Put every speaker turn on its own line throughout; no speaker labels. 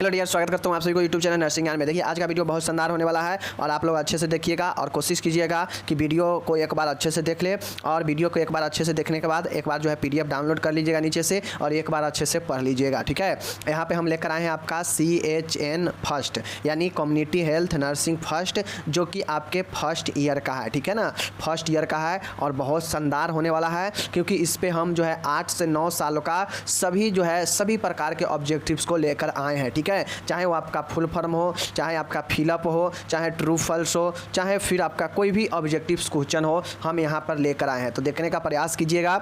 Hello dear, स्वागत करता हूँ आप सभी को यूट्यूब चैनल नर्सिंग ज्ञान में। देखिए आज का वीडियो बहुत शानदार होने वाला है और आप लोग अच्छे से देखिएगा और कोशिश कीजिएगा कि वीडियो को एक बार अच्छे से देख ले और वीडियो को एक बार अच्छे से देखने के बाद एक बार जो है PDF डाउनलोड कर लीजिएगा नीचे से और एक बार अच्छे से पढ़ लीजिएगा। ठीक है, यहाँ पे हम लेकर आए हैं आपका CHN फर्स्ट यानी कम्युनिटी हेल्थ नर्सिंग फर्स्ट, जो कि आपके फर्स्ट ईयर का है। ठीक है ना, फर्स्ट ईयर का है और बहुत शानदार होने वाला है क्योंकि इस पर हम जो है 8 से 9 सालों का सभी प्रकार के ऑब्जेक्टिव्स को लेकर आए हैं। ठीक है, चाहे वो आपका फुल फॉर्म हो, चाहे आपका फिलअप हो, चाहे ट्रू फॉल्स हो, चाहे फिर आपका कोई भी ऑब्जेक्टिव्स क्वेश्चन हो, हम यहाँ पर लेकर आए हैं। तो देखने का प्रयास कीजिएगा।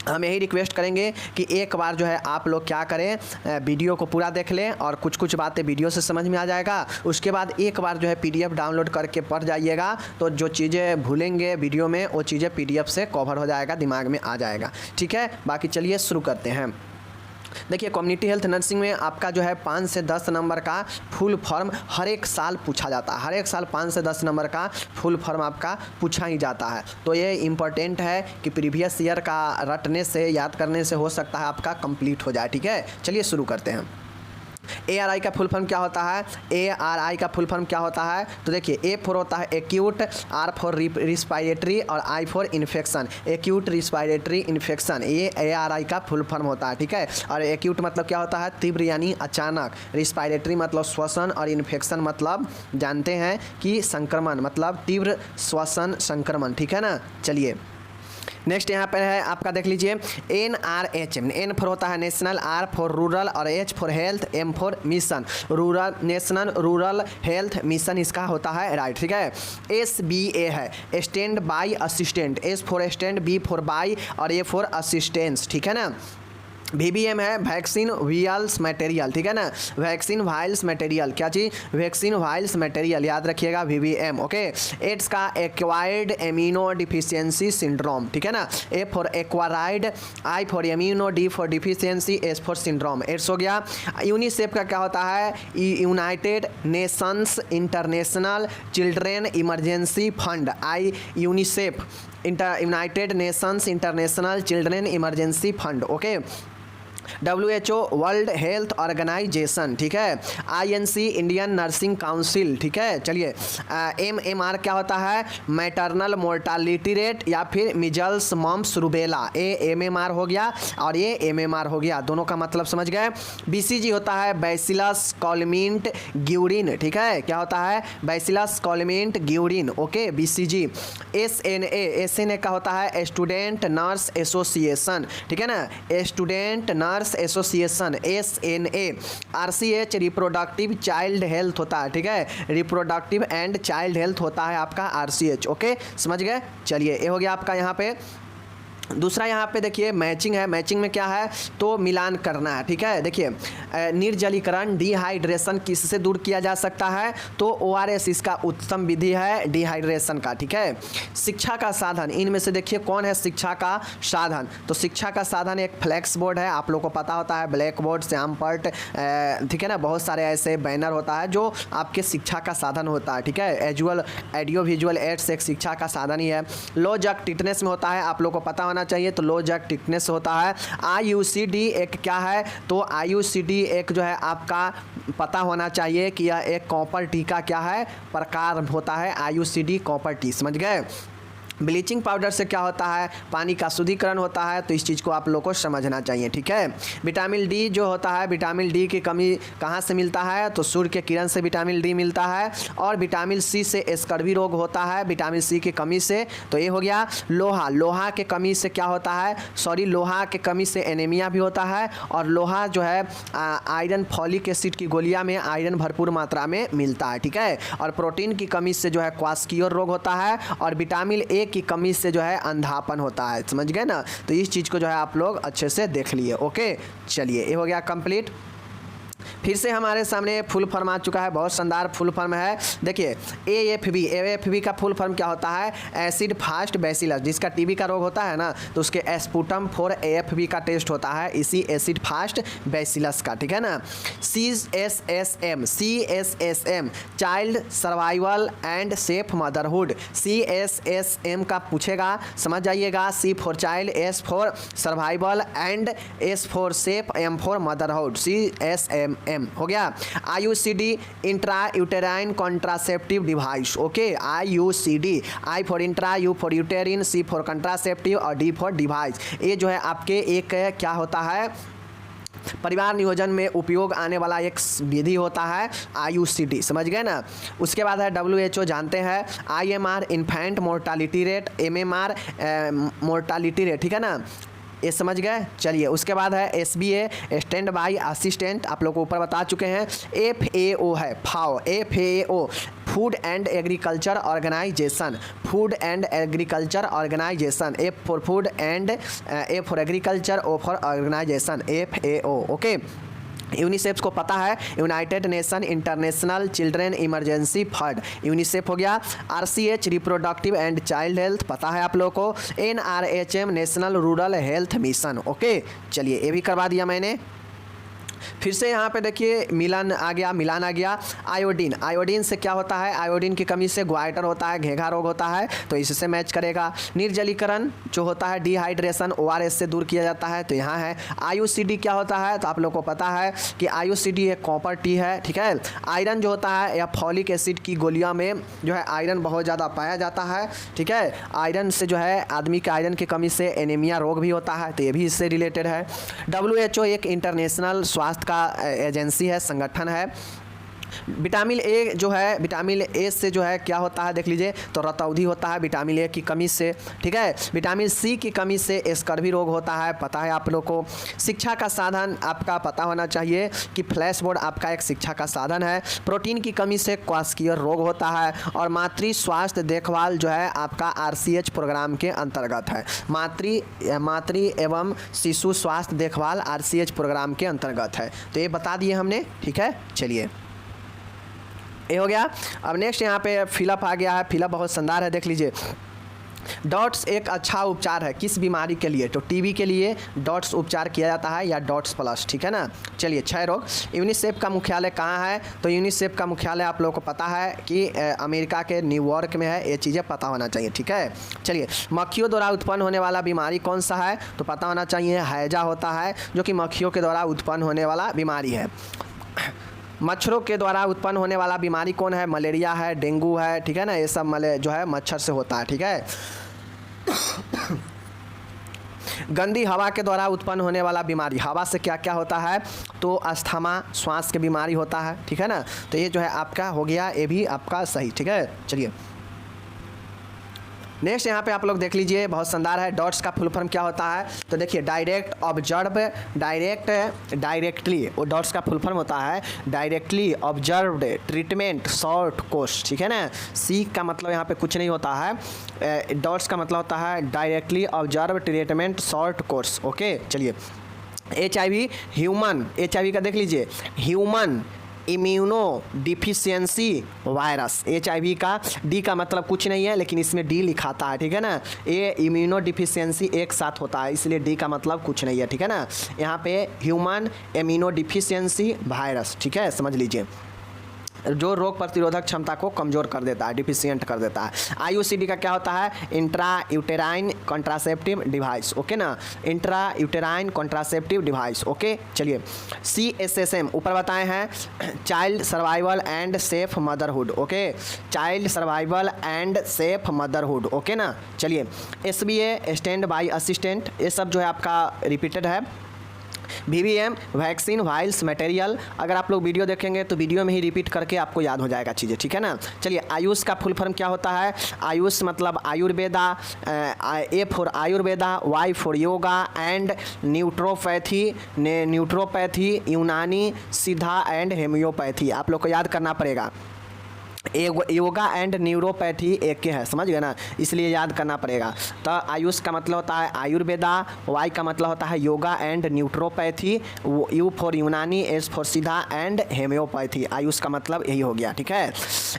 हम यही रिक्वेस्ट करेंगे कि एक बार जो है आप लोग क्या करें, वीडियो को पूरा देख लें और कुछ बातें वीडियो से समझ में आ जाएगा। उसके बाद एक बार जो है PDF डाउनलोड करके पढ़ जाइएगा तो जो चीज़ें भूलेंगे वीडियो में वो चीज़ें PDF से कवर हो जाएगा, दिमाग में आ जाएगा। ठीक है, बाकी चलिए शुरू करते हैं। देखिए कम्युनिटी हेल्थ नर्सिंग में आपका जो है 5 से 10 नंबर का फुल फॉर्म हर एक साल पूछा जाता है। हर एक साल 5 से 10 नंबर का फुल फॉर्म आपका पूछा ही जाता है। तो ये इम्पोर्टेंट है कि प्रीवियस ईयर का रटने से, याद करने से हो सकता है आपका कंप्लीट हो जाए। ठीक है, चलिए शुरू करते हैं। ARI का फुल फॉर्म क्या होता है? ARI का फुल फॉर्म क्या होता है? तो देखिए A फॉर होता है एक्यूट, R फॉर रिस्पायरेटरी और I for infection. Acute respiratory infection, ये ARI का फुल फॉर्म होता है। ठीक है, और एक्यूट मतलब क्या होता है? तीव्र यानी अचानक। रिस्पायरेटरी मतलब श्वसन और इन्फेक्शन मतलब जानते हैं कि संक्रमण, मतलब तीव्र श्वसन संक्रमण। ठीक है ना, चलिए नेक्स्ट यहाँ पर है आपका, देख लीजिए NRHM। N फॉर होता है नेशनल, R फॉर रूरल और H for health, M for mission. Rural, national Rural Health mission इसका होता है राइट। ठीक है, SBA है stand by assistant, S for stand, B for by और A फॉर असिस्टेंस। ठीक है ना। VVM है वैक्सीन वायल्स मटेरियल। ठीक है ना, वैक्सीन वायल्स मटेरियल, क्या चीज़? वैक्सीन वायल्स मटेरियल, याद रखिएगा VVM। ओके, एड्स का एक्वायर्ड एमिनो डिफिशियंसी सिंड्रोम। ठीक है ना, A for acquired, I for amino, D for deficiency, S for syndrome. AIDS हो गया। यूनिसेफ का क्या होता है? United Nations International Children Emergency Fund, UNICEF, United Nations International Children Emergency Fund. Okay, WHO World Health Organization. ठीक है, INC Indian nursing council. ठीक है, चलिए MMR क्या होता है? मैटरनल मोर्टालिटी रेट या फिर मिजल्स मम्स रूबेला। ये MMR हो गया और ये MMR हो गया, दोनों का मतलब समझ गए। BCG होता है बैसिलस कॉलमिंट ग्यूरिन। ठीक है, क्या होता है? Bacillus Calmette Guerin. Okay, BCG। SNA का होता है स्टूडेंट नर्स एसोसिएशन। ठीक है ना, student nurse association, SNA। RCH reproductive child health होता है। ठीक है, रिप्रोडक्टिव एंड चाइल्ड हेल्थ होता है आपका RCH। ओके, समझ गए। चलिए ये हो गया आपका यहाँ पे। दूसरा यहाँ पे देखिए मैचिंग है। मैचिंग में क्या है? तो मिलान करना है। ठीक है, देखिए निर्जलीकरण, डिहाइड्रेशन किससे दूर किया जा सकता है? तो ORS इसका उत्तम विधि है डिहाइड्रेशन का। ठीक है, शिक्षा का साधन, इनमें से देखिए कौन है शिक्षा का साधन? तो शिक्षा का साधन एक फ्लैक्स बोर्ड है, आप लोग को पता होता है, ब्लैक बोर्ड, श्यामपट, ठीक है ना, बहुत सारे ऐसे बैनर होता है जो आपके शिक्षा का साधन होता है। ठीक है, ऑडियो विजुअल एड्स एक शिक्षा का साधन ही है। लो जग टिटनेस में होता है, आप लोग को पता होना चाहिए, तो लो जग टिटनेस होता है। IUCD एक क्या है? तो IUCD एक जो है आपका पता होना चाहिए कि यह एक कॉपर टी का क्या है? प्रकार होता है, IUCD कॉपर टी। समझ गए। ब्लीचिंग पाउडर से क्या होता है? पानी का शुद्धिकरण होता है, तो इस चीज़ को आप लोग को समझना चाहिए। ठीक है, विटामिन D जो होता है, विटामिन D की कमी कहाँ से मिलता है? तो सूर्य के किरण से विटामिन D मिलता है। और विटामिन C से स्कर्वी रोग होता है, विटामिन C की कमी से। तो ये हो गया। लोहा, लोहा के कमी से क्या होता है? लोहा के कमी से एनीमिया भी होता है। और लोहा जो है आयरन, फॉलिक एसिड की गोलियां में आयरन भरपूर मात्रा में मिलता है। ठीक है, और प्रोटीन की कमी से जो है क्वास्कियोर रोग होता है। और विटामिन A की कमी से जो है अंधापन होता है। समझ गए ना, तो इस चीज़ को जो है आप लोग अच्छे से देख लिए। ओके, चलिए ये हो गया कंप्लीट। फिर से हमारे सामने फुल फॉर्म आ चुका है, बहुत शानदार फुल फॉर्म है। देखिए AFB का फुल फॉर्म क्या होता है? Acid fast bacillus. जिसका TB का रोग होता है ना, तो उसके एस्पुटम फॉर AFB का टेस्ट होता है इसी एसिड फास्ट बैसिलस का। ठीक है ना। CSSM child survival and safe motherhood. CSSM का पूछेगा, समझ जाइएगा। C for child, S for survival and S for safe, M for motherhood. CSM IUCDMM हो गया। IUCD intra uterine contraceptive device, okay. IUCD, I for intra, U for यूटेरिन, C for contraceptive और D for device. ये जो है आपके एक क्या होता है, परिवार नियोजन में उपयोग आने वाला एक विधि होता है IUCD, समझ गए ना। उसके बाद है WHO, जानते हैं IMR infant mortality rate, MMR mortality rate, ठीक है ना, ये समझ गए। चलिए उसके बाद है SBA स्टैंड बाई असिस्टेंट, आप लोग को ऊपर बता चुके हैं। FAO है FAO, FAO food and agriculture organization, food and agriculture organization, F for food and A for agriculture, O for organization, FAO, okay. UNICEF को पता है, United Nation International Children Emergency Fund, UNICEF हो गया। RCH reproductive and child health पता है आप लोगों को। NRHM National Rural Health Mission, okay. चलिए ये भी करवा दिया मैंने। फिर से यहाँ पे देखिए मिलान आ गया। आयोडीन, आयोडीन से क्या होता है, आयोडीन की कमी से ग्वाइटर होता है, घेघा रोग होता है, तो इससे मैच करेगा। निर्जलीकरण जो होता है, डिहाइड्रेशन, ORS से दूर किया जाता है, तो यहाँ है। IUCD क्या होता है, तो आप लोग को पता है कि IUCD एक कॉपर टी है, ठीक है। आयरन जो होता है या फॉलिक एसिड की गोलियों में जो है आयरन बहुत ज़्यादा पाया जाता है, ठीक है। आयरन से जो है आदमी के आयरन की कमी से एनीमिया रोग भी होता है, तो ये भी इससे रिलेटेड है। WHO एक इंटरनेशनल स्वास्थ्य का एजेंसी है, संगठन है। विटामिन ए जो है, विटामिन ए से जो है क्या होता है देख लीजिए, तो रतौंधी होता है विटामिन ए की कमी से, ठीक है। विटामिन सी की कमी से स्कर्वी रोग होता है, पता है आप लोग को। शिक्षा का साधन आपका पता होना चाहिए कि फ्लैश बोर्ड आपका एक शिक्षा का साधन है। प्रोटीन की कमी से क्वास्कियर रोग होता है। और मातृ स्वास्थ्य देखभाल जो है आपका RCH प्रोग्राम के अंतर्गत है। मातृ एवं शिशु स्वास्थ्य देखभाल RCH प्रोग्राम के अंतर्गत है, तो ये बता दिए हमने, ठीक है। चलिए ये हो गया। अब नेक्स्ट यहाँ पे फिलअप आ गया है, फिलअप बहुत शानदार है, देख लीजिए। डॉट्स एक अच्छा उपचार है किस बीमारी के लिए, तो टीबी के लिए डॉट्स उपचार किया जाता है, या डॉट्स प्लस, ठीक है ना। चलिए क्षय रोग। यूनिसेफ का मुख्यालय कहाँ है, तो यूनिसेफ का मुख्यालय आप लोगों को पता है कि अमेरिका के न्यूयॉर्क में है, ये चीज़ें पता होना चाहिए, ठीक है। चलिए मक्खियों द्वारा उत्पन्न होने वाला बीमारी कौन सा है, तो पता होना चाहिए हैजा होता है, जो कि मक्खियों के द्वारा उत्पन्न होने वाला बीमारी है। मच्छरों के द्वारा उत्पन्न होने वाला बीमारी कौन है, मलेरिया है, डेंगू है, ठीक है ना, ये सब जो है मच्छर से होता है, ठीक है। गंदी हवा के द्वारा उत्पन्न होने वाला बीमारी, हवा से क्या क्या होता है, तो अस्थमा श्वास की बीमारी होता है, ठीक है ना। तो ये जो है आपका हो गया, ये भी आपका सही, ठीक है। चलिए नेक्स्ट यहाँ पे आप लोग देख लीजिए, बहुत शानदार है। डॉट्स का फुल फॉर्म क्या होता है, तो देखिए डायरेक्ट ऑब्जर्व, डायरेक्टली, वो डॉट्स का फुल फॉर्म होता है directly observed treatment short course, ठीक है ना। सी का मतलब यहाँ पे कुछ नहीं होता है, डॉट्स का मतलब होता है directly observe treatment short course, okay. चलिए HIV ह्यूमन, HIV का देख लीजिए, human immuno deficiency virus, HIV का डी का मतलब कुछ नहीं है, लेकिन इसमें डी लिखाता है, ठीक है ना। ये इम्यूनो डिफिशियंसी एक साथ होता है, इसलिए डी का मतलब कुछ नहीं है, ठीक है ना। यहाँ पे ह्यूमन इम्यूनो डिफिशियंसी वायरस, ठीक है, समझ लीजिए, जो रोग प्रतिरोधक क्षमता को कमज़ोर कर देता है, डिफिशियंट कर देता है। IUCD का क्या होता है, intra uterine contraceptive device, okay ना, intra uterine contraceptive device, okay. चलिए CSSM ऊपर बताए हैं, child survival and safe motherhood, okay, child survival and safe motherhood, okay ना। चलिए SBA स्टैंड बाई असिस्टेंट, ये सब जो है आपका रिपीटेड है। VVM वैक्सीन वाइल्स मटेरियल, अगर आप लोग वीडियो देखेंगे तो वीडियो में ही रिपीट करके आपको याद हो जाएगा चीज़ें, ठीक है ना। चलिए आयुष का फुल फॉर्म क्या होता है, आयुष मतलब Ayurveda, A for Ayurveda, Y for yoga and naturopathy, Unani, Siddha and हेमियोपैथी, आप लोग को याद करना पड़ेगा। योगा एंड न्यूरोपैथी एक के है, समझ गए ना, इसलिए याद करना पड़ेगा। तो आयुष का मतलब होता है आयुर्वेदा, वाई का मतलब होता है योगा एंड न्यूट्रोपैथी, यू फॉर यूनानी, एस फॉर सीधा एंड हेमियोपैथी, आयुष का मतलब यही हो गया, ठीक है।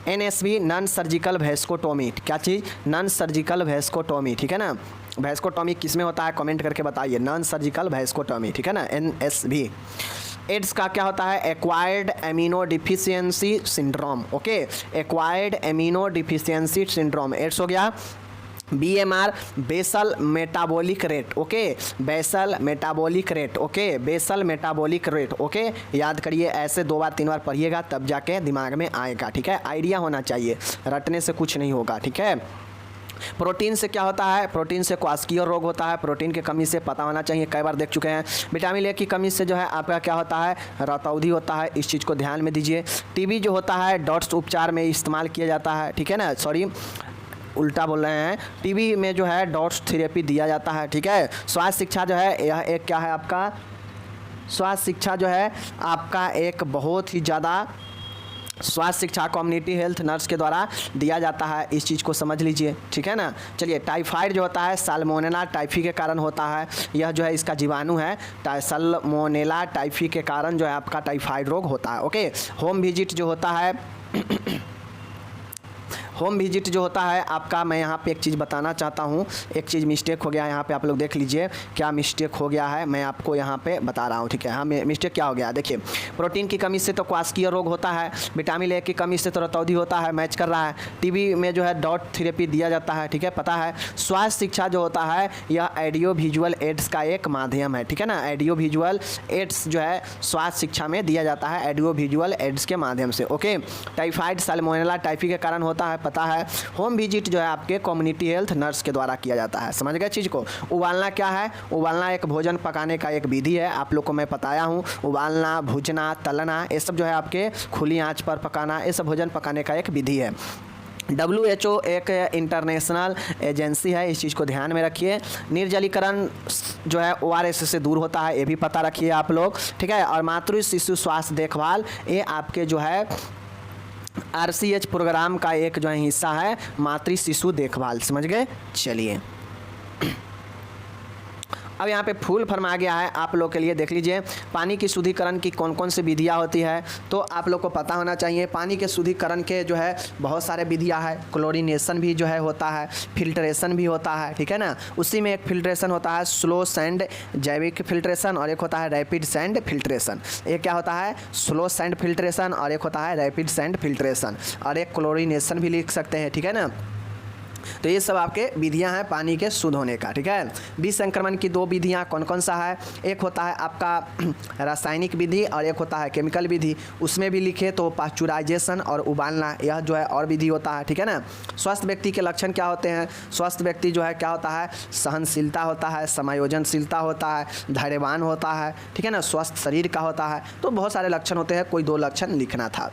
NSV नॉन सर्जिकल वेस्कोटोमी, क्या चीज़, नॉन सर्जिकल वेस्कोटोमी, ठीक है ना। वेस्कोटोमी किस में होता है, कमेंट करके बताइए, नॉन सर्जिकल वेस्कोटोमी, ठीक है ना, NSV। एड्स का क्या होता है, acquired amino deficiency syndrome, okay, acquired amino deficiency syndrome, AIDS हो गया। BMR basal metabolic rate, okay, basal metabolic rate, okay, basal metabolic rate, okay. याद करिए, ऐसे 2 बार 3 बार पढ़िएगा तब जाके दिमाग में आएगा, ठीक है। आइडिया होना चाहिए, रटने से कुछ नहीं होगा, ठीक है। प्रोटीन से क्या होता है? प्रोटीन से क्वास्कियर रोग होता है। प्रोटीन की कमी से पता होना चाहिए, कई बार देख चुके हैं। विटामिन ए की कमी से जो है आपका क्या होता है? रतौंधी होता है, इस चीज़ को ध्यान में दीजिए। टीबी जो होता है डॉट्स उपचार में इस्तेमाल किया जाता है, ठीक है ना, सॉरी उल्टा बोल रहे हैं, टीबी में जो है डॉट्स थेरेपी दिया जाता है, ठीक है। स्वास्थ्य शिक्षा जो है यह एक क्या है आपका? स्वास्थ्य शिक्षा जो है आपका एक बहुत ही ज़्यादा स्वास्थ्य शिक्षा कम्युनिटी हेल्थ नर्स के द्वारा दिया जाता है, इस चीज़ को समझ लीजिए, ठीक है ना। चलिए, टाइफाइड जो होता है साल्मोनेला टाइफी के कारण होता है, यह जो है इसका जीवाणु है, साल्मोनेला टाइफी के कारण जो है आपका टाइफाइड रोग होता है, ओके। होम विजिट जो होता है होम विजिट जो होता है आपका, मैं यहाँ पे एक चीज़ बताना चाहता हूँ, एक चीज़ मिस्टेक हो गया है यहाँ पे, आप लोग देख लीजिए क्या मिस्टेक हो गया है, मैं आपको यहाँ पे बता रहा हूँ, ठीक है। हाँ, मिस्टेक क्या हो गया, देखिए, प्रोटीन की कमी से तो क्वास्कियर रोग होता है, विटामिन ए की कमी से तो रतौंधी होता है, मैच कर रहा है। टीबी में जो है डॉट थेरेपी दिया जाता है, ठीक है, पता है। स्वास्थ्य शिक्षा जो होता है यह ऑडियो विजुअल एड्स का एक माध्यम है, ठीक है ना। ऑडियो विजुअल एड्स जो है स्वास्थ्य शिक्षा में दिया जाता है, ऑडियो विजुअल एड्स के माध्यम से, ओके। टाइफाइड साल्मोनेला टाइफी के कारण होता है, पता है। होम विजिट जो है आपके कम्युनिटी हेल्थ नर्स के द्वारा किया जाता है, समझ गए चीज़ को। उबालना क्या है? उबालना एक भोजन पकाने का एक विधि है, आप लोग को मैं बताया हूँ। उबालना, भूजना, तलना, ये सब जो है आपके खुली आंच पर पकाना, ये सब भोजन पकाने का एक विधि है। WHO एक इंटरनेशनल एजेंसी है, इस चीज़ को ध्यान में रखिए। निर्जलीकरण जो है ORS से दूर होता है, ये भी पता रखिए आप लोग, ठीक है। और मातृ शिशु स्वास्थ्य देखभाल, ये आपके जो है RCH प्रोग्राम का एक जो है हिस्सा है, मातृ शिशु देखभाल, समझ गए। चलिए, अब यहाँ पे फुल फॉर्म आ गया है आप लोग के लिए, देख लीजिए। पानी की शुद्धिकरण की कौन कौन सी विधियाँ होती है, तो आप लोग को पता होना चाहिए। पानी के शुद्धिकरण के जो है बहुत सारे विधियाँ है। क्लोरीनेशन भी जो है होता है, फिल्ट्रेशन भी होता है, ठीक है ना। उसी में एक फिल्ट्रेशन होता है स्लो सैंड जैविक फिल्ट्रेशन, और एक होता है रैपिड सैंड फिल्ट्रेशन। एक क्या होता है? स्लो सैंड फिल्ट्रेशन, और एक होता है रैपिड सैंड फिल्ट्रेशन, और एक क्लोरीनेशन भी लिख सकते हैं, ठीक है ना। तो ये सब आपके विधियां हैं पानी के शुद्ध होने का, ठीक है। बीज संक्रमण की 2 विधियां कौन कौन सा है? एक होता है आपका रासायनिक विधि, और एक होता है केमिकल विधि। उसमें भी लिखे तो पास्चुराइजेशन और उबालना, यह जो है और विधि होता है, ठीक है ना। स्वस्थ व्यक्ति के लक्षण क्या होते हैं? स्वस्थ व्यक्ति जो है क्या होता है? सहनशीलता होता है, समायोजनशीलता होता है, धैर्यवान होता है, ठीक है ना, स्वस्थ शरीर का होता है। तो बहुत सारे लक्षण होते हैं, कोई 2 लक्षण लिखना था।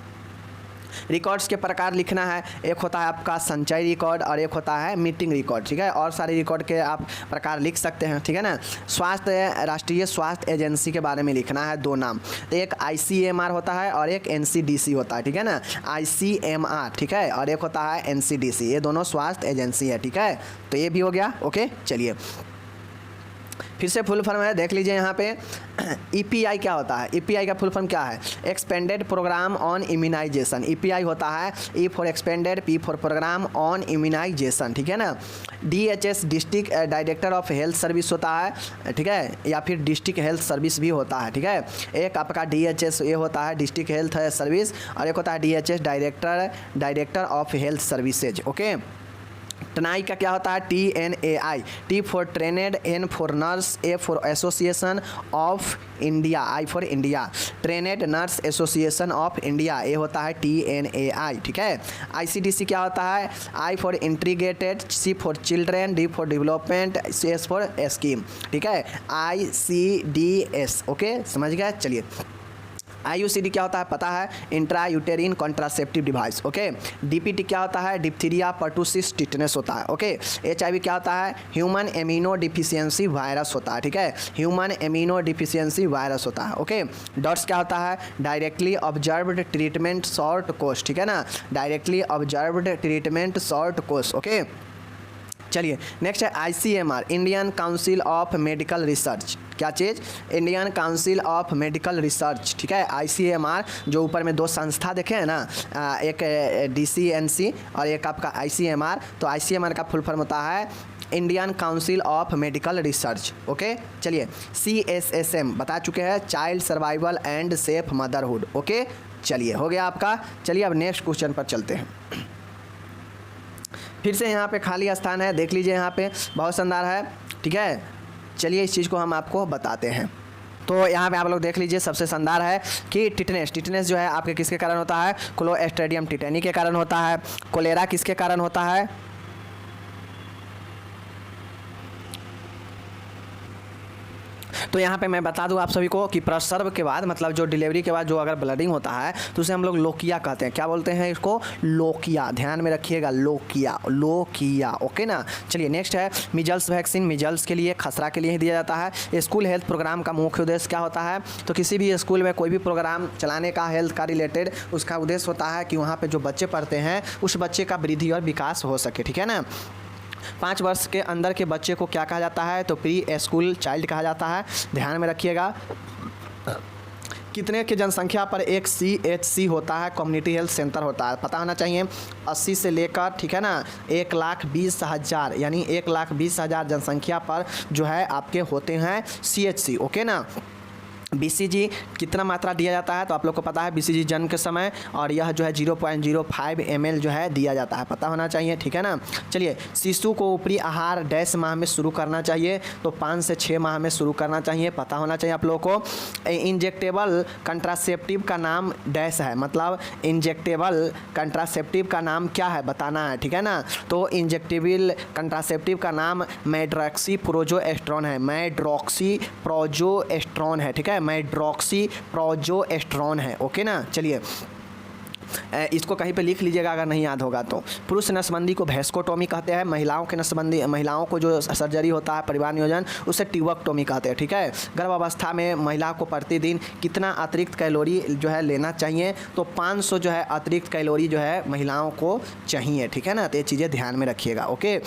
रिकॉर्ड्स के प्रकार लिखना है, एक होता है आपका संचय रिकॉर्ड और एक होता है मीटिंग रिकॉर्ड, ठीक है। और सारे रिकॉर्ड के आप प्रकार लिख सकते हैं, ठीक है ना। स्वास्थ्य राष्ट्रीय स्वास्थ्य एजेंसी के बारे में लिखना है 2 नाम, तो एक ICMR होता है और एक NCDC होता है, ठीक है ना। ICMR, ठीक है, और एक होता है NCDC, ये दोनों स्वास्थ्य एजेंसी है, ठीक है। तो ये भी हो गया, ओके। चलिए, फिर से फुल फॉर्म है, देख लीजिए यहाँ पे। EPI क्या होता है? EPI का फुल फॉर्म क्या है? Expanded programme on immunization. EPI होता है E for expanded, P for programme on immunization, ठीक है ना। DHS district director of health service होता है, ठीक है, या फिर डिस्ट्रिक्ट हेल्थ सर्विस भी होता है, ठीक है। एक आपका DHS ये होता है डिस्ट्रिक्ट हेल्थ सर्विस, और एक होता है DHS director of health services, okay. टनाई का क्या होता है? TNAI, T for trained, N for nurse, A for association of India, I for India, trained nurse association of India, ये होता है TNAI, ठीक है। ICDC क्या होता है? I for integrated, C for children, D for development, S for scheme, ठीक है। ICDS, ओके, समझ गए। चलिए, IUCD क्या होता है? पता है, intra यूटेरिन contraceptive device, okay. DPT क्या होता है? डिप्थीरिया पर्टुसिस टिटनेस होता है, ओके। HIV क्या होता है? ह्यूमन इम्यूनो डिफिशियंसी वायरस होता है, ठीक है, ह्यूमन इम्यूनो डिफिशियंसी वायरस होता है, ओके। डॉट्स क्या होता है? Directly observed treatment short course, ठीक है ना, directly observed treatment short course, okay. चलिए, नेक्स्ट है ICMR, Indian council of medical research. क्या चीज़? Indian council of medical research, ठीक है। ICMR जो ऊपर में 2 संस्था देखे हैं ना, एक DCNC और एक आपका ICMR, तो ICMR का फुल फॉर्म होता है Indian council of medical research, okay. चलिए, CSSM बता चुके हैं, child survival and safe motherhood, okay. चलिए, हो गया आपका। चलिए, अब नेक्स्ट क्वेश्चन पर चलते हैं। फिर से यहाँ पे खाली स्थान है, देख लीजिए यहाँ पे बहुत शानदार है। ठीक है, चलिए इस चीज़ को हम आपको बताते हैं। तो यहाँ पे आप लोग देख लीजिए, सबसे शानदार है कि टिटनेस जो है आपके किसके कारण होता है, क्लोस्ट्रीडियम टिटेनी के कारण होता है। कोलेरा किसके कारण होता है, तो यहाँ पे मैं बता दूँ आप सभी को कि प्रसव के बाद मतलब जो डिलीवरी के बाद जो अगर ब्लडिंग होता है तो उसे हम लोग लोकिया कहते हैं। क्या बोलते हैं इसको, लोकिया, ध्यान में रखिएगा, लोकिया। ओके ना। चलिए नेक्स्ट है मीजल्स वैक्सीन। मीजल्स के लिए, खसरा के लिए ही दिया जाता है। स्कूल हेल्थ प्रोग्राम का मुख्य उद्देश्य क्या होता है, तो किसी भी स्कूल में कोई भी प्रोग्राम चलाने का हेल्थ का रिलेटेड, उसका उद्देश्य होता है कि वहाँ पर जो बच्चे पढ़ते हैं उस बच्चे का वृद्धि और विकास हो सके। ठीक है ना। 5 वर्ष के अंदर के बच्चे को क्या कहा जाता है, तो प्री स्कूल चाइल्ड कहा जाता है। ध्यान में रखिएगा। कितने की जनसंख्या पर एक CHC होता है, कम्युनिटी हेल्थ सेंटर होता है, पता होना चाहिए। 80 से लेकर, ठीक है ना, 1,20,000 यानी 1,20,000 जनसंख्या पर जो है आपके होते हैं CHC। ओके ना। BCG कितना मात्रा दिया जाता है, तो आप लोग को पता है BCG जन्म के समय, और यह जो है 0.05 ml जो है दिया जाता है, पता होना चाहिए। ठीक है ना। चलिए, शिशु को ऊपरी आहार डैश माह में शुरू करना चाहिए, तो 5 से 6 माह में शुरू करना चाहिए, पता होना चाहिए आप लोगों को। इंजेक्टेबल कंट्रासेप्टिव का नाम डैश है, मतलब इंजेक्टेबल कंट्रासेप्टिव का नाम क्या है बताना है। ठीक है ना। तो इंजेक्टेबल कंट्रासेप्टिव का नाम मेड्रोक्सीप्रोजेस्टेरोन है, मेड्रोक्सीप्रोजेस्टेरोन है। ठीक है, मेड्रोक्सीप्रोजेस्टेरोन है। ओके ना। चलिए इसको कहीं पे लिख लीजिएगा अगर नहीं याद होगा तो। पुरुष नसबंदी को वैस्कोटोमी कहते हैं। महिलाओं के नसबंदी, महिलाओं को जो सर्जरी होता है परिवार नियोजन, उसे ट्यूबेक्टोमी कहते हैं। ठीक है। गर्भावस्था में महिला को प्रतिदिन कितना अतिरिक्त कैलोरी जो है लेना चाहिए, तो 500 जो है अतिरिक्त कैलोरी जो है महिलाओं को चाहिए। ठीक है ना। तो ये चीज़ें ध्यान में रखिएगा। ओके।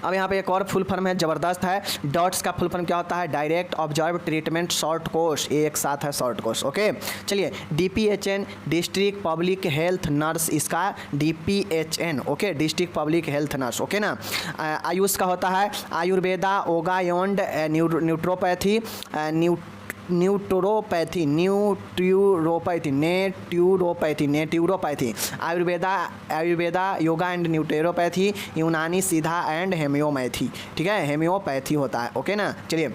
अब यहाँ पे एक और फुल फॉर्म है, ज़बरदस्त है। डॉट्स का फुल फॉर्म क्या होता है, direct observe treatment short course, ये एक साथ है शॉर्ट कोर्स। ओके। चलिए DPHN district public health nurse, इसका DPHN। Okay, district public health nurse. Okay ना। आयुष का होता है आयुर्वेदा, ओगायोंड, न्यूट्रोपैथी, न्यूट्यूरोपैथी, आयुर्वेदा, योगा एंड न्यूट्यूरोपैथी, यूनानी सीधा एंड हेमियोपैथी। ठीक है, हेमियोपैथी होता है। ओके ना। चलिए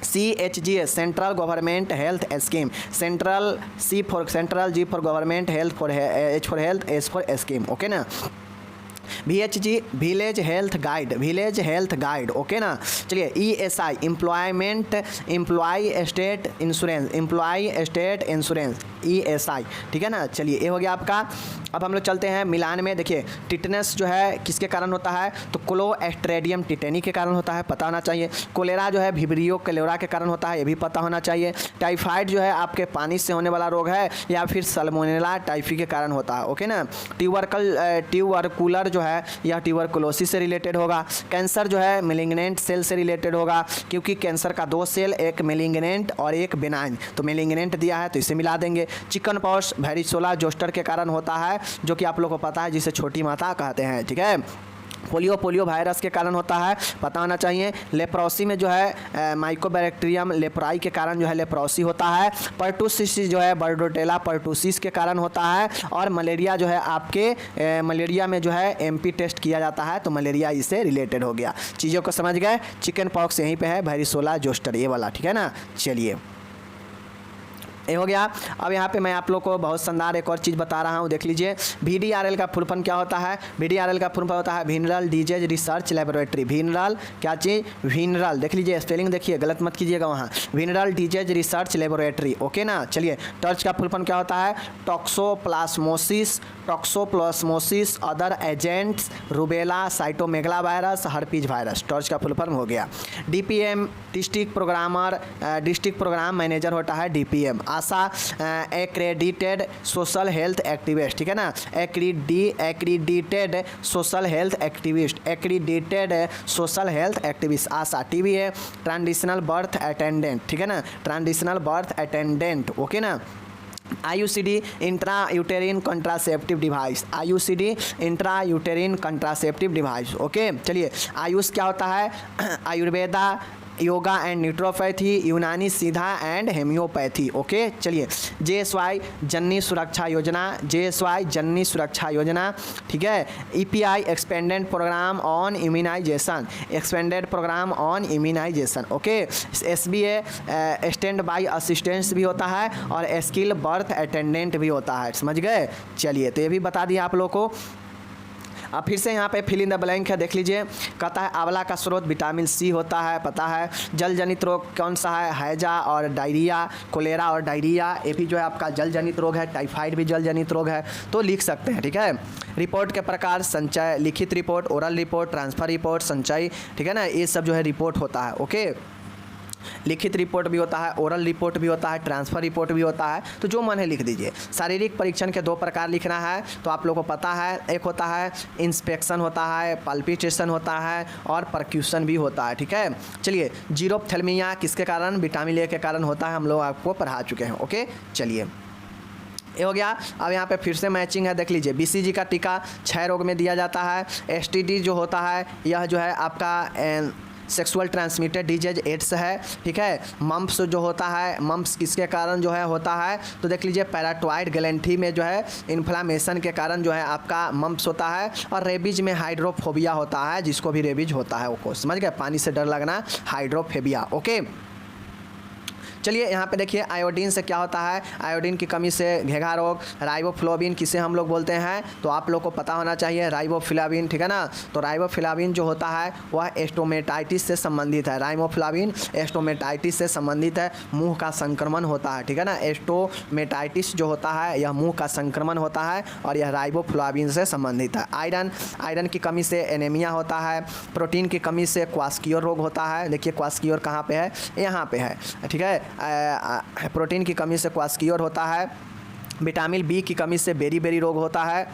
CHGS central government health scheme, central C for central, G for government, health for H for health, S for scheme. Okay ना। VHG village health guide. Okay ना। चलिए ESI employ state insurance, ESI। ठीक है ना। चलिए ये हो गया आपका। अब हम लोग चलते हैं मिलान में। देखिए टिटनेस जो है किसके कारण होता है, तो क्लोस्ट्रीडियम टिटेनी के कारण होता है, पता होना चाहिए। कोलेरा जो है विब्रियो कोलेरा के कारण होता है, ये भी पता होना चाहिए। टाइफाइड जो है आपके पानी से होने वाला रोग है, या फिर सल्मोनेला टाइफी के कारण होता है। ओके ना। ट्यूबरकुलर जो है यह ट्यूबरकुलोसिस से रिलेटेड होगा। कैंसर जो है मेलिग्नेंट सेल से रिलेटेड होगा, क्योंकि कैंसर का 2 सेल, एक मेलिग्नेंट और एक बेनाइन, तो मेलिग्नेंट दिया है तो इसे मिला देंगे। चिकन पॉक्स वेरिसोला जोस्टर के कारण होता है, जो कि आप लोग को पता है, जिसे छोटी माता कहते हैं। ठीक है। पोलियो वायरस के कारण होता है, पता होना चाहिए। लेप्रोसी में जो है माइकोबैक्टीरियम लेप्राई के कारण जो है लेप्रोसी होता है। पर्टूसिस जो है बर्डोटेला पर्टूसिस के कारण होता है। और मलेरिया जो है आपके मलेरिया में जो है MP टेस्ट किया जाता है, तो मलेरिया इससे रिलेटेड हो गया। चीज़ों को समझ गए। चिकन पॉक्स यहीं पे है, वेरिसोला जोस्टर ये वाला। ठीक है ना। चलिए ये हो गया। अब यहाँ पे मैं आप लोग को बहुत शानदार एक और चीज़ बता रहा हूँ, देख लीजिए। VDRL का फुल फॉर्म क्या होता है, VDRL का फुल फॉर्म होता है venereal disease research laboratory. Venereal क्या चीज़, विनरल, देख लीजिए स्पेलिंग देखिए, गलत मत कीजिएगा वहाँ। Venereal disease research laboratory. Okay ना। चलिए टर्च का फुल फॉर्म क्या होता है, toxoplasmosis other agents, rubella, cytomegalo virus, herpes virus. TORCH का फुल फॉर्म हो गया। DPM डिस्ट्रिक्ट प्रोग्राम मैनेजर होता है DPM। आशा एक्रेडिटेड सोशल हेल्थ एक्टिविस्ट। ठीक है ना। एक्रीडिटेड सोशल हेल्थ एक्टिविस्ट आशा। TB है ट्रांजिशनल बर्थ अटेंडेंट। ठीक है ना, ट्रांजिशनल बर्थ अटेंडेंट। ओके ना। IUCD intra यूटेरिन contraceptive device, IUCD intra यूटेरिन contraceptive device. Okay. चलिए आयुष क्या होता है, Ayurveda, yoga and naturopathy, Unani Siddha and homeopathy. Okay चलिए, JSY जननी सुरक्षा योजना, JSY जननी सुरक्षा योजना, ठीक है। EPI expanded programme on immunization, expanded programme on immunization. Okay, SBA stand by assistance भी होता है और स्किल बर्थ अटेंडेंट भी होता है, समझ गए। चलिए, तो ये भी बता दिया आप लोग को। अब फिर से यहाँ पे फिल इन द ब्लैंक है, देख लीजिए। कहता है आंवला का स्रोत विटामिन सी होता है, पता है। जल जनित रोग कौन सा है, हैजा और डायरिया, कोलेरा और डायरिया, ये भी जो है आपका जल जनित रोग है। टाइफाइड भी जल जनित रोग है, तो लिख सकते हैं, ठीक है। रिपोर्ट के प्रकार संचय, लिखित report, oral report, transfer report, संचय, ठीक है ना, ये सब जो है रिपोर्ट होता है। ओके, लिखित रिपोर्ट भी होता है, ओरल रिपोर्ट भी होता है, ट्रांसफ़र रिपोर्ट भी होता है, तो जो मन है लिख दीजिए। शारीरिक परीक्षण के 2 प्रकार लिखना है, तो आप लोगों को पता है। एक होता है इंस्पेक्शन होता है, पल्पिटेशन होता है और परक्यूशन भी होता है, ठीक है। चलिए, जीरोप्थेल्मिया किसके कारण, विटामिन ए के कारण होता है, हम लोग आपको पढ़ा चुके हैं। ओके चलिए, ये हो गया। अब यहाँ पे फिर से मैचिंग है, देख लीजिए। BCG का टीका 6 रोग में दिया जाता है। STD जो होता है, यह जो है आपका सेक्सुअल ट्रांसमिटेड डिजीज एड्स है, ठीक है। मम्प्स जो होता है, मम्प्स किसके कारण जो है होता है, तो देख लीजिए पैराटॉइड ग्लैंडी में जो है इन्फ्लामेशन के कारण जो है आपका मम्प्स होता है। और रेबीज में हाइड्रोफोबिया होता है, जिसको भी रेबीज होता है वो समझ गए, पानी से डर लगना, हाइड्रोफोबिया। ओके चलिए, यहाँ पे देखिए आयोडीन से क्या होता है, आयोडीन की कमी से घेघा रोग। राइबोफ्लाविन किसे हम लोग बोलते हैं, तो आप लोग को पता होना चाहिए, राइबोफ्लाविन, ठीक है ना। तो राइबोफ्लाविन जो होता है वह एस्टोमेटाइटिस से संबंधित है। राइबोफ्लाविन एस्टोमेटाइटिस से संबंधित है, मुंह का संक्रमण होता है, ठीक है ना। एस्टोमेटाइटिस जो होता है यह मुंह का संक्रमण होता है और यह राइबोफ्लाविन से संबंधित है। आयरन, आयरन की कमी से एनीमिया होता है। प्रोटीन की कमी से क्वास्कियोर रोग होता है। देखिए क्वास्कियोर कहाँ पे है, यहाँ पे है, ठीक है। प्रोटीन की कमी से क्वास्कियोर होता है। विटामिन बी की कमी से बेरी बेरी रोग होता है,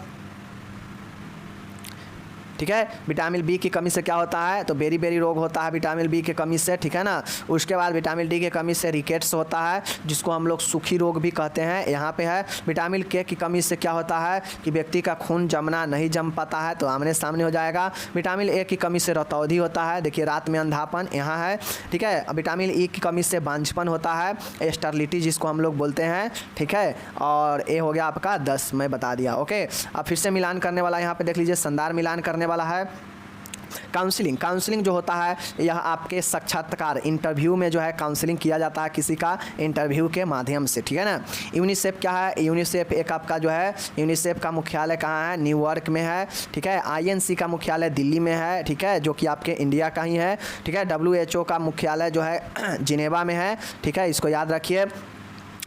ठीक है। विटामिन बी की कमी से क्या होता है, तो बेरी बेरी रोग होता है विटामिन बी की कमी से, ठीक है ना। उसके बाद विटामिन डी की कमी से रिकेट्स होता है, जिसको हम लोग सूखी रोग भी कहते हैं, यहाँ पे है। विटामिन के की कमी से क्या होता है कि व्यक्ति का खून जमना नहीं जम पाता है, तो आमने सामने हो जाएगा। विटामिन ए की कमी से रतौंधी होता है, देखिए रात में अंधापन, यहाँ है, ठीक है। विटामिन ई की कमी से बांझपन होता है, स्टरलिटी जिसको हम लोग बोलते हैं, ठीक है। और ए हो गया आपका 10, मैं बता दिया। ओके, अब फिर से मिलान करने वाला, यहाँ पे देख लीजिए संधार मिलान करने वाला है। काउंसलिंग, काउंसलिंग जो होता है यह आपके साक्षात्कार, इंटरव्यू में जो है काउंसलिंग किया जाता है किसी का इंटरव्यू के माध्यम से, ठीक है ना। यूनिसेफ क्या है, यूनिसेफ एक आपका जो है, यूनिसेफ का मुख्यालय कहाँ है, न्यूयॉर्क में है, ठीक है। INC का मुख्यालय दिल्ली में है, ठीक है, जो कि आपके इंडिया का ही है, ठीक है। WHO का मुख्यालय जो है जिनेवा में है, ठीक है, इसको याद रखिए।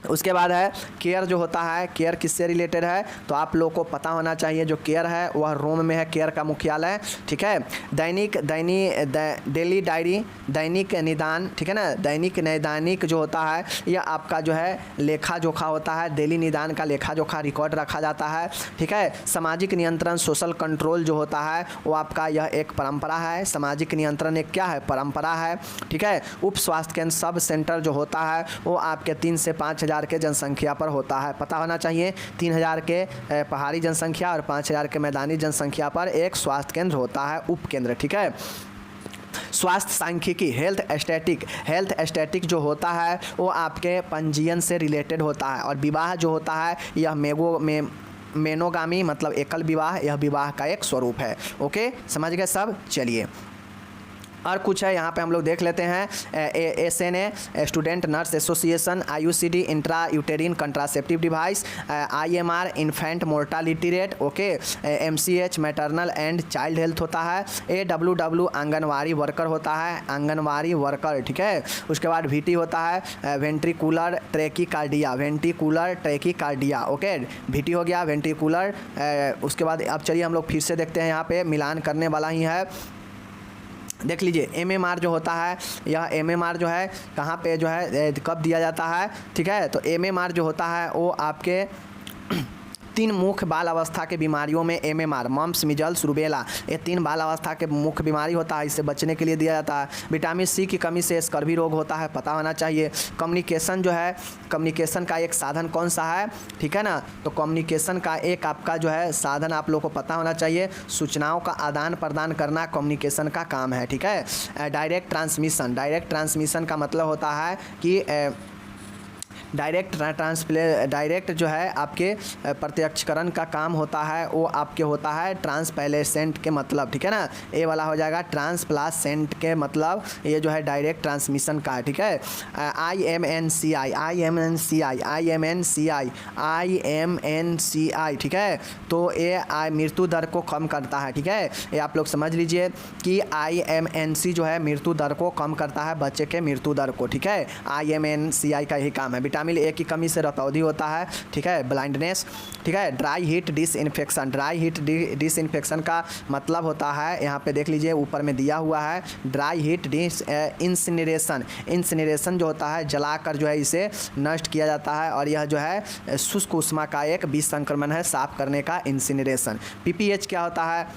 उसके बाद है केयर जो होता है, केयर किससे रिलेटेड है, तो आप लोगों को पता होना चाहिए, जो केयर है वह रोम में है, केयर का मुख्यालय, ठीक है। डेली डायरी, दैनिक निदान, ठीक है ना। दैनिक नैदानिक जो होता है यह आपका जो है लेखा जोखा होता है, डेली निदान का लेखा जोखा रिकॉर्ड रखा जाता है, ठीक है। सामाजिक नियंत्रण, सोशल कंट्रोल जो होता है वो आपका यह एक परंपरा है। सामाजिक नियंत्रण एक क्या है, परंपरा है, ठीक है। उप स्वास्थ्य केंद्र, सब सेंटर जो होता है वो आपके 3 से 5 हज़ार के जनसंख्या पर होता है, पता होना चाहिए। 3000 के पहाड़ी जनसंख्या और 5000 के मैदानी जनसंख्या पर एक स्वास्थ्य केंद्र होता है, उप केंद्र, ठीक है। स्वास्थ्य सांख्यिकी, हेल्थ एस्थेटिक, हेल्थ एस्थेटिक जो होता है वो आपके पंजीयन से रिलेटेड होता है। और विवाह जो होता है यह मेनोगामी मतलब एकल विवाह, यह विवाह का एक स्वरूप है। ओके, समझ गए सब। चलिए, और कुछ है यहाँ पे हम लोग देख लेते हैं। SNA student nurse association, IUCD intra यूटेरिन contraceptive device, IMR infant mortality rate, okay. MCH maternal and child health होता है। AWW आंगनवाड़ी वर्कर होता है, आंगनवाड़ी वर्कर, ठीक है। उसके बाद VT होता है ventricular tachycardia, ventricular tachycardia, okay. VT हो गया वेंट्रिकुलर। उसके बाद अब चलिए हम लोग फिर से देखते हैं, यहाँ पे मिलान करने वाला ही है, देख लीजिए। MMR जो होता है, यह MMR जो है कहाँ पे जो है कब दिया जाता है, ठीक है। तो MMR जो होता है वो आपके तीन मुख्य बाल अवस्था के बीमारियों में MMR, मम्प्स, मिजल्स, रूबेला, ये 3 बाल अवस्था के मुख्य बीमारी होता है, इससे बचने के लिए दिया जाता है। विटामिन सी की कमी से स्कर्वी रोग होता है, पता होना चाहिए। कम्युनिकेशन जो है, कम्युनिकेशन का एक साधन कौन सा है, ठीक है ना, तो कम्युनिकेशन का एक आपका जो है साधन आप लोग को पता होना चाहिए, सूचनाओं का आदान प्रदान करना कम्युनिकेशन का काम है, ठीक है। डायरेक्ट ट्रांसमिशन, डायरेक्ट ट्रांसमिशन का मतलब होता है कि डायरेक्ट जो है आपके प्रत्यक्षकरण का काम होता है, वो आपके होता है ट्रांसप्लेसेंट के मतलब, ठीक है ना, ए वाला हो जाएगा ट्रांसप्लासेंट के मतलब, ये जो है डायरेक्ट ट्रांसमिशन का है, ठीक है। IMNCI, ठीक है, तो ये मृत्यु दर को कम करता है, ठीक है, ये आप लोग समझ लीजिए कि IMNC जो है मृत्यु दर को कम करता है, बच्चे के मृत्यु दर को, ठीक है, IMNCI का यही काम है। विटामिन ए की कमी से रतौंधी होता है, ठीक है, ब्लाइंडनेस, ठीक है। Dry heat disinfection, dry heat disinfection का मतलब होता है, यहाँ पे देख लीजिए ऊपर में दिया हुआ है, ड्राई हीट इंसिनरेशन, इंसिनरेशन जो होता है जलाकर जो है इसे नष्ट किया जाता है, और यह जो है शुष्क ऊष्मा का एक विसंक्रमण है, साफ करने का इंसिनरेशन। PPH क्या होता है,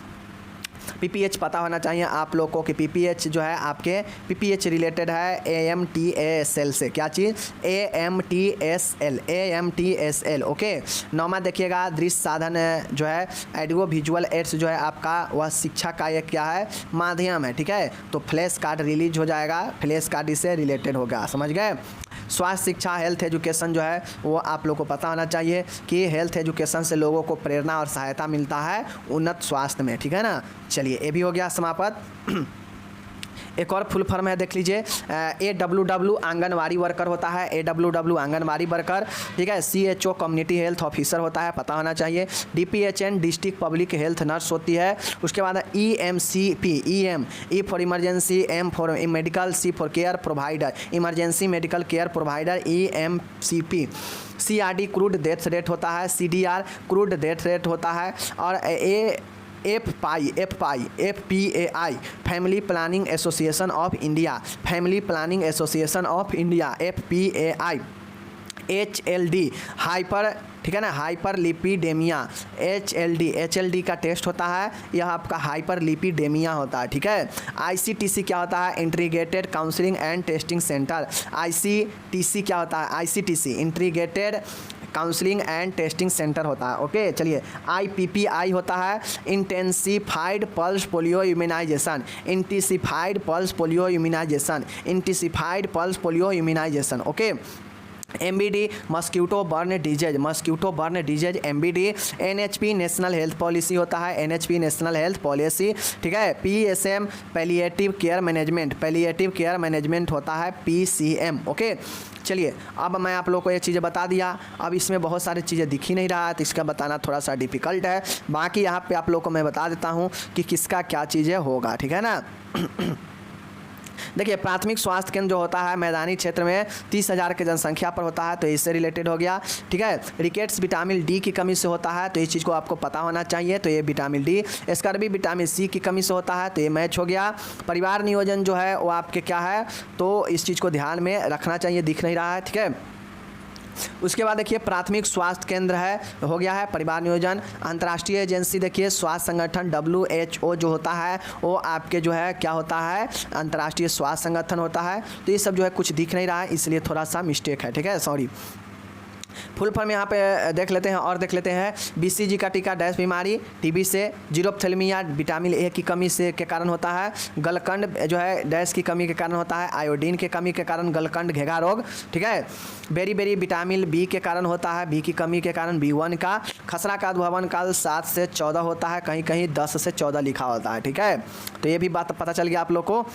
PPH पता होना चाहिए आप लोग को कि PPH जो है आपके PPH रिलेटेड है AMTASL से, क्या चीज़, AMTSL, ओके। नौमा देखिएगा, दृश्य साधन जो है ऑडियो विजुअल एड्स जो है आपका वह शिक्षा का एक क्या है माध्यम है, ठीक है, तो फ्लैश कार्ड रिलीज हो जाएगा, फ्लैश कार्ड इससे रिलेटेड होगा, समझ गए। स्वास्थ्य शिक्षा हेल्थ एजुकेशन जो है वो आप लोग को पता होना चाहिए कि हेल्थ एजुकेशन से लोगों को प्रेरणा और सहायता मिलता है उन्नत स्वास्थ्य में, ठीक है ना। चलिए ये भी हो गया समाप्त। एक और फुल फॉर्म है, देख लीजिए, AWW आंगनवाड़ी वर्कर होता है, AWW आंगनवाड़ी वर्कर, ठीक है। CHO कम्युनिटी हेल्थ ऑफिसर होता है, पता होना चाहिए। DPHN district public health nurse होती है। उसके बाद EMCP, E for emergency, M for medical, C for care provider, emergency medical care provider, EMCP। CRD crude death rate होता है, CDR क्रूड डेथ रेट होता है, और FPAI family planning association of India, family planning association of India, FPAI। HLD hyper, ठीक है ना, hyper लिपिडेमिया, HLD का test होता है, यह आपका हाइपर लिपिडेमिया होता है, ठीक है। ICTC क्या होता है, integrated counselling and testing centre, ICTC क्या होता है, ICTC integrated counselling and testing centre होता है, ओके। चलिए IPPI होता है, intensified pulse polio immunization, intensified pulse polio immunization, intensified pulse polio immunization, okay. MBD mosquito borne disease, mosquito borne disease MBD। NHP national health policy होता है, NHP national health policy, ठीक है। PSM palliative care management, palliative care management होता है, PCM, okay. चलिए अब मैं आप लोग को ये चीज़ें बता दिया, अब इसमें बहुत सारी चीज़ें दिख ही नहीं रहा है तो इसका बताना थोड़ा सा डिफ़िकल्ट है, बाकी यहाँ पे आप लोग को मैं बता देता हूँ कि किसका क्या चीज़ें होगा, ठीक है ना। देखिए प्राथमिक स्वास्थ्य केंद्र जो होता है मैदानी क्षेत्र में 30,000 के जनसंख्या पर होता है, तो इससे रिलेटेड हो गया, ठीक है। रिकेट्स विटामिन डी की कमी से होता है, तो इस चीज़ को आपको पता होना चाहिए, तो ये vitamin D. Scurvy vitamin C की कमी से होता है, तो ये मैच हो गया। परिवार नियोजन जो है वो आपके क्या है, तो इस चीज़ को ध्यान में रखना चाहिए, दिख नहीं रहा है, ठीक है। उसके बाद देखिए प्राथमिक स्वास्थ्य केंद्र है, हो गया है परिवार नियोजन। अंतर्राष्ट्रीय एजेंसी देखिए स्वास्थ्य संगठन WHO जो होता है वो आपके जो है क्या होता है, अंतर्राष्ट्रीय स्वास्थ्य संगठन होता है, तो ये सब जो है कुछ दिख नहीं रहा है इसलिए थोड़ा सा मिस्टेक है, ठीक है, सॉरी। फुल फॉर्म यहाँ पे देख लेते हैं और देख लेते हैं। BCG का टीका डैश बीमारी, TB से, जीरोप्थेलमिया विटामिन ए की कमी से के कारण होता है, गलकंड जो है डैश की कमी के कारण होता है, आयोडीन के कमी के कारण गलकंड घेघा रोग, ठीक है। बेरी बेरी विटामिन B के कारण होता है, B की कमी के कारण B1 का। खसरा का उद्भवन काल 7 से 14 होता है, कहीं कहीं 10 से 14 लिखा होता है, ठीक है, तो ये भी बात पता चल गया आप लोग को।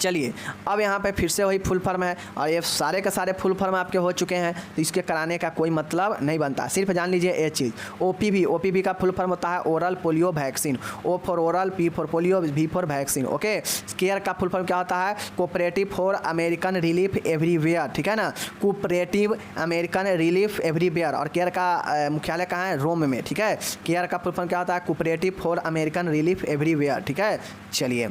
चलिए अब यहाँ पे फिर से वही फुल फॉर्म है और ये सारे के सारे फुल फॉर्म आपके हो चुके हैं, तो इसके कराने का कोई मतलब नहीं बनता, सिर्फ जान लीजिए ये चीज़। OPV का फुल फॉर्म होता है oral polio vaccine, O for oral, P for polio, V for vaccine, okay. Care का फुल फॉर्म क्या होता है, cooperative for American relief everywhere, ठीक है ना, कोऑपरेटिव अमेरिकन रिलीफ एवरीवेयर। और केयर का मुख्यालय कहाँ है, रोम में, ठीक है। केयर का फुल फॉर्म क्या होता है, cooperative for American relief everywhere, ठीक है। चलिए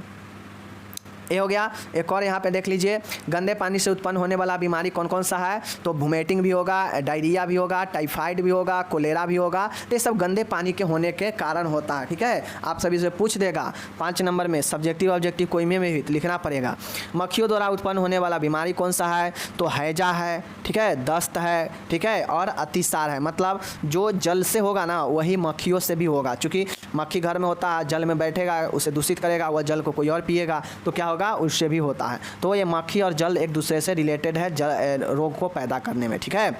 ये हो गया। एक और यहाँ पे देख लीजिए, गंदे पानी से उत्पन्न होने वाला बीमारी कौन कौन सा है, तो वोमिटिंग भी होगा, डायरिया भी होगा, टाइफाइड भी होगा, कोलेरा भी होगा। तो ये सब गंदे पानी के होने के कारण होता है। ठीक है, आप सभी से पूछ देगा 5 नंबर में, सब्जेक्टिव ऑब्जेक्टिव कोई में भी लिखना पड़ेगा। मक्खियों द्वारा उत्पन्न होने वाला बीमारी कौन सा है, तो हैजा है, ठीक है, दस्त है, ठीक है, और अतिसार है। मतलब जो जल से होगा ना वही मक्खियों से भी होगा, क्योंकि मक्खी घर में होता है, जल में बैठेगा, उसे दूषित करेगा, वह जल को कोई और पिएगा तो क्या होगा, उससे भी होता है। तो ये मक्खी और जल एक दूसरे से रिलेटेड है रोग को पैदा करने में। ठीक है,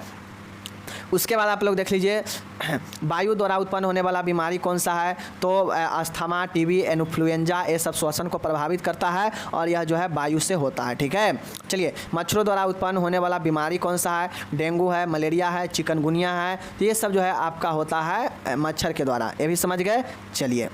उसके बाद आप लोग देख लीजिए, वायु द्वारा उत्पन्न होने वाला बीमारी कौन सा है, तो अस्थमा, टीबी, इन्फ्लुएंजा, ये सब श्वसन को प्रभावित करता है और यह जो है वायु से होता है। ठीक है, चलिए, मच्छरों द्वारा उत्पन्न होने वाला बीमारी कौन सा है, डेंगू है, मलेरिया है, चिकनगुनिया है। तो ये सब जो है आपका होता है मच्छर के द्वारा। ये भी समझ गए। चलिए,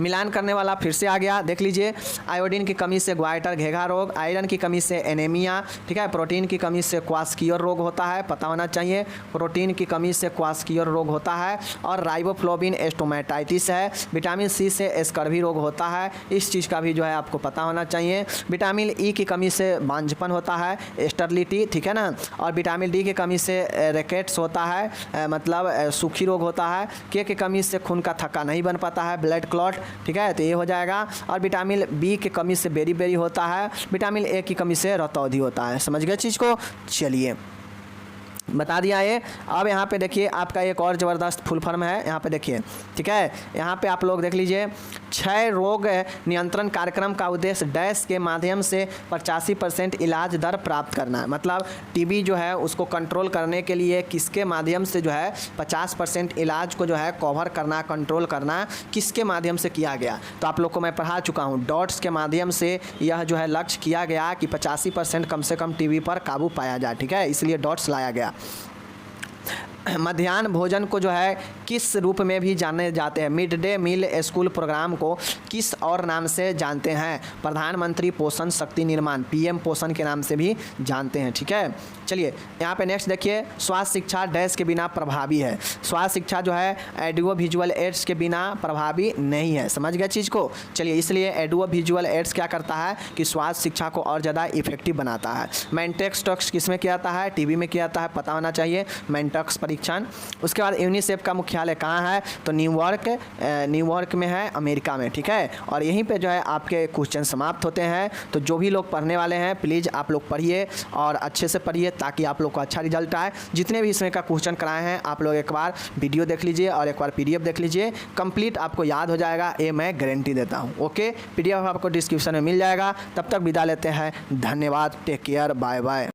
मिलान करने वाला फिर से आ गया, देख लीजिए, आयोडीन की कमी से ग्वाइटर घेघा रोग, आयरन की कमी से एनीमिया, ठीक है, प्रोटीन की कमी से क्वास्कियर रोग होता है, पता होना चाहिए, प्रोटीन की कमी से क्वास्कियर रोग होता है, और राइबोफ्लोबिन स्टोमेटाइटिस है, विटामिन सी से स्कर्वी रोग होता है, इस चीज़ का भी जो है आपको पता होना चाहिए। विटामिन ई की कमी से बांझपन होता है, स्टर्लिटी, ठीक है ना, और विटामिन डी की कमी से रिकेट्स होता है, मतलब सूखी रोग होता है, के की कमी से खून का थक्का नहीं बन पाता है, ब्लड क्लॉट, ठीक है, तो ये हो जाएगा। और विटामिन बी की कमी से बेरी होता है, विटामिन ए की कमी से रतौंधी होता है। समझ गए चीज़ को। चलिए, बता दिया ये। अब यहाँ पे देखिए आपका एक और ज़बरदस्त फुल फॉर्म है, यहाँ पे देखिए, ठीक है, यहाँ पे आप लोग देख लीजिए, क्षय रोग नियंत्रण कार्यक्रम का उद्देश्य डैश के माध्यम से 85% इलाज दर प्राप्त करना है। मतलब टीबी जो है उसको कंट्रोल करने के लिए किसके माध्यम से जो है 50% इलाज को जो है कवर करना, कंट्रोल करना, किसके माध्यम से किया गया, तो आप लोग को मैं पढ़ा चुका हूँ, डॉट्स के माध्यम से यह जो है लक्ष्य किया गया कि 85% कम से कम टीबी पर काबू पाया जाए। ठीक है, इसलिए डॉट्स लाया गया। मध्याह्न भोजन को जो है किस रूप में भी जाने जाते हैं, mid day meal school programme को किस और नाम से जानते हैं, प्रधानमंत्री पोषण शक्ति निर्माण, पीएम पोषण के नाम से भी जानते हैं। ठीक है, चलिए यहाँ पे नेक्स्ट देखिए, स्वास्थ्य शिक्षा डैश के बिना प्रभावी है। स्वास्थ्य शिक्षा जो है ऑडियो विजुअल एड्स के बिना प्रभावी नहीं है। समझ गए चीज़ को। चलिए, इसलिए ऑडियो विजुअल एड्स क्या करता है कि स्वास्थ्य शिक्षा को और ज़्यादा इफेक्टिव बनाता है। मेंटेक्स टॉक्स किस में किया जाता है, टीबी में किया जाता है, पता होना चाहिए, मेंटेक्स परीक्षण। उसके बाद यूनिसेफ का मुख्यालय कहाँ है, तो न्यूयॉर्क में है, अमेरिका में। ठीक है, और यहीं पे जो है आपके क्वेश्चन समाप्त होते हैं। तो जो भी लोग पढ़ने वाले हैं प्लीज़ आप लोग पढ़िए और अच्छे से पढ़िए ताकि आप लोग को अच्छा रिजल्ट आए। जितने भी इसमें का क्वेश्चन कराए हैं आप लोग एक बार वीडियो देख लीजिए और एक बार पीडीएफ देख लीजिए, कंप्लीट आपको याद हो जाएगा, ये मैं गारंटी देता हूँ। ओके, पीडीएफ आपको डिस्क्रिप्शन में मिल जाएगा। तब तक विदा लेते हैं, धन्यवाद, टेक केयर, बाय बाय।